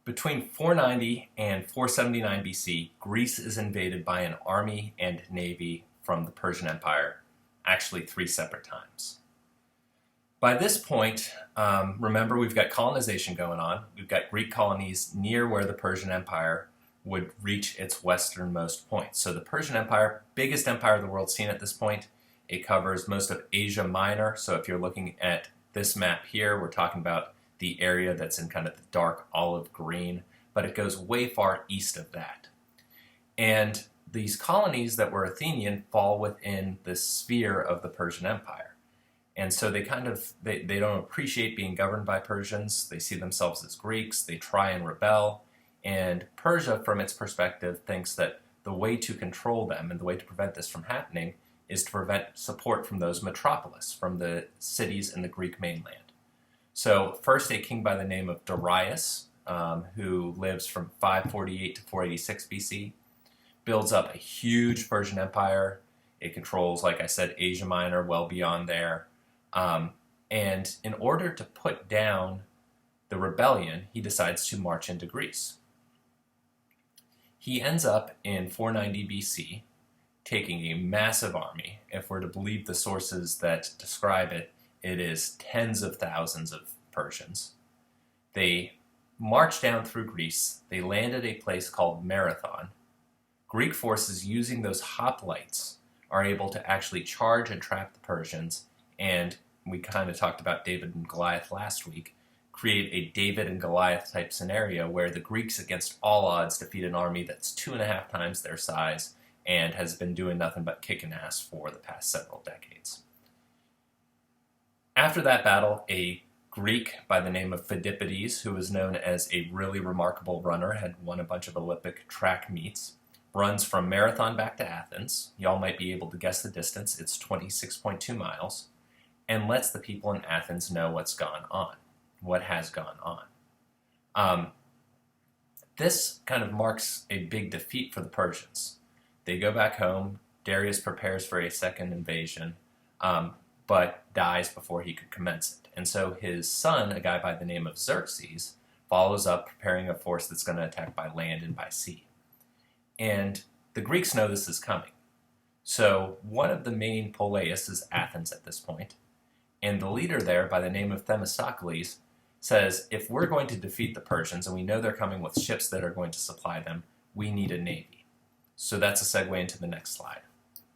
Between 490 and 479 BC, Greece is invaded by an army and navy from the Persian Empire, actually 3 separate times. By this point, remember we've got colonization going on. We've got Greek colonies near where the Persian Empire would reach its westernmost point. So the Persian Empire, biggest empire the world's seen at this point, it covers most of Asia Minor. So if you're looking at this map here, we're talking about the area that's in kind of the dark olive green, but it goes way far east of that. And these colonies that were Athenian fall within the sphere of the Persian Empire. And so they don't appreciate being governed by Persians. They see themselves as Greeks. They try and rebel. And Persia, from its perspective, thinks that the way to control them and the way to prevent this from happening is to prevent support from those metropolis, from the cities in the Greek mainland. So first a king by the name of Darius, who lives from 548 to 486 BC, builds up a huge Persian empire. It controls, like I said, Asia Minor, well beyond there. And in order to put down the rebellion, he decides to march into Greece. He ends up in 490 BC, taking a massive army. If we're to believe the sources that describe it, it is tens of thousands of Persians. They march down through Greece. They land at a place called Marathon. Greek forces, using those hoplites, are able to actually charge and trap the Persians, and we kind of talked about David and Goliath last week, create a David and Goliath type scenario where the Greeks, against all odds, defeat an army that's 2.5 times their size and has been doing nothing but kicking ass for the past several decades. After that battle, a Greek by the name of Phidippides, who was known as a really remarkable runner, had won a bunch of Olympic track meets, runs from Marathon back to Athens. Y'all might be able to guess the distance. It's 26.2 miles. And lets the people in Athens know what's gone on, what has gone on. This kind of marks a big defeat for the Persians. They go back home. Darius prepares for a second invasion, but dies before he could commence it. And so his son, a guy by the name of Xerxes, follows up, preparing a force that's going to attack by land and by sea. And the Greeks know this is coming. So one of the main poleis is Athens at this point. And the leader there, by the name of Themistocles, says, if we're going to defeat the Persians, and we know they're coming with ships that are going to supply them, we need a navy. So that's a segue into the next slide.